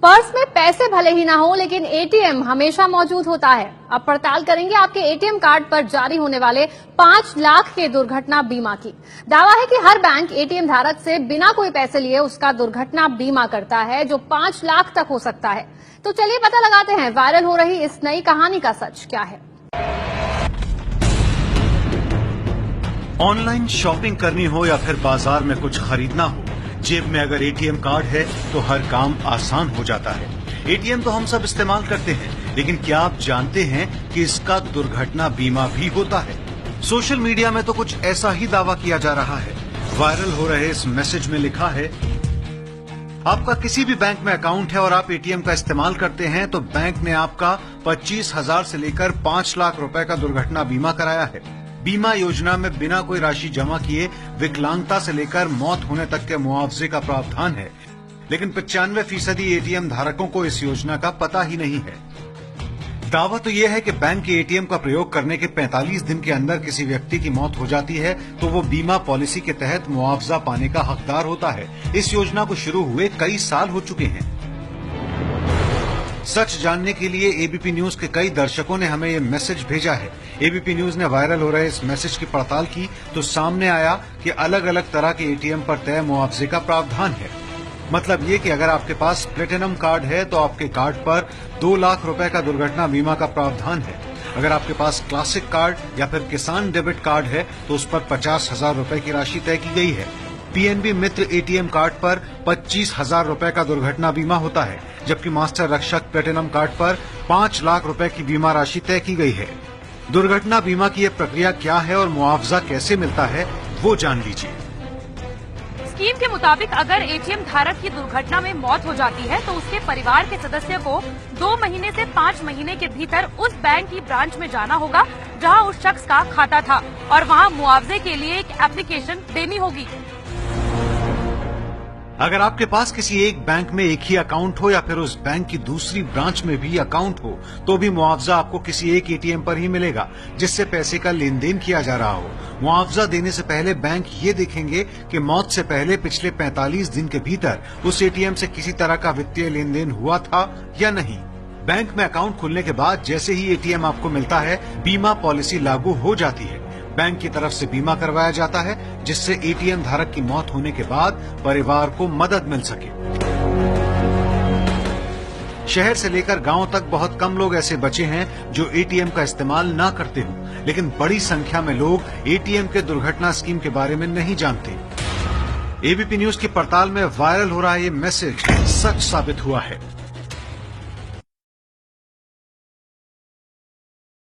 Purse में पैसे भले ही ना हो, लेकिन एटीएम हमेशा मौजूद होता है। अब पड़ताल करेंगे आपके एटीएम कार्ड पर जारी होने वाले 5 लाख के दुर्घटना बीमा की। दावा है कि हर बैंक एटीएम धारक से बिना कोई पैसे लिए उसका दुर्घटना बीमा करता है, जो 5 लाख तक हो सकता है। तो चलिए पता लगाते हैं वायरल हो रही इस नई कहानी का सच क्या है। ऑनलाइन शॉपिंग करनी हो या फिर बाजार में कुछ खरीदना हो, जेब में अगर एटीएम कार्ड है तो हर काम आसान हो जाता है। एटीएम तो हम सब इस्तेमाल करते हैं, लेकिन क्या आप जानते हैं कि इसका दुर्घटना बीमा भी होता है? सोशल मीडिया में तो कुछ ऐसा ही दावा किया जा रहा है। वायरल हो रहे इस मैसेज में लिखा है, आपका किसी भी बैंक में अकाउंट है और आप एटीएम का इस्तेमाल करते हैं तो बैंक ने आपका 25,000 से लेकर 5 लाख रुपए का दुर्घटना बीमा कराया है। बीमा योजना में बिना कोई राशि जमा किए विकलांगता से लेकर मौत होने तक के मुआवजे का प्रावधान है, लेकिन 95% एटीएम धारकों को इस योजना का पता ही नहीं है। दावा तो यह है कि बैंक के एटीएम का प्रयोग करने के 45 दिन के अंदर किसी व्यक्ति की मौत हो जाती है तो वो बीमा पॉलिसी के तहत मुआवजा पाने का हकदार होता है। इस योजना को शुरू हुए कई साल हो चुके हैं। सच जानने के लिए एबीपी न्यूज के कई दर्शकों ने हमें ये मैसेज भेजा है। एबीपी न्यूज ने वायरल हो रहे इस मैसेज की पड़ताल की तो सामने आया कि अलग अलग तरह के एटीएम पर तय मुआवजे का प्रावधान है। मतलब ये कि अगर आपके पास प्लेटिनम कार्ड है तो आपके कार्ड पर 2 लाख रुपए का दुर्घटना बीमा का प्रावधान है। अगर आपके पास क्लासिक कार्ड या फिर किसान डेबिट कार्ड है तो उस पर 50,000 रुपए की राशि तय की गई है। पीएनबी मित्र एटीएम कार्ड पर 25,000 रुपए का दुर्घटना बीमा होता है, जबकि मास्टर रक्षक प्लेटिनम कार्ड पर 5 लाख रुपए की बीमा राशि तय की गई है। दुर्घटना बीमा की यह प्रक्रिया क्या है और मुआवजा कैसे मिलता है, वो जान लीजिए। स्कीम के मुताबिक अगर एटीएम धारक की दुर्घटना में मौत हो जाती है तो उसके परिवार के सदस्य को 2 महीने से 5 महीने के भीतर उस बैंक की ब्रांच में जाना होगा जहां उस शख्स का खाता था और वहां मुआवजे के लिए एक एप्लीकेशन देनी होगी। अगर आपके पास किसी एक बैंक में एक ही अकाउंट हो या फिर उस बैंक की दूसरी ब्रांच में भी अकाउंट हो तो भी मुआवजा आपको किसी एक एटीएम पर ही मिलेगा जिससे पैसे का लेन देन किया जा रहा हो। मुआवजा देने से पहले बैंक ये देखेंगे कि मौत से पहले पिछले 45 दिन के भीतर उस एटीएम से किसी तरह का वित्तीय लेन देन हुआ था या नहीं। बैंक में अकाउंट खुलने के बाद जैसे ही एटीएम आपको मिलता है, बीमा पॉलिसी लागू हो जाती है। बैंक की तरफ से बीमा करवाया जाता है जिससे एटीएम धारक की मौत होने के बाद परिवार को मदद मिल सके। शहर से लेकर गांव तक बहुत कम लोग ऐसे बचे हैं जो एटीएम का इस्तेमाल ना करते हों, लेकिन बड़ी संख्या में लोग एटीएम के दुर्घटना स्कीम के बारे में नहीं जानते। एबीपी न्यूज की पड़ताल में वायरल हो रहा ये मैसेज सच साबित हुआ है।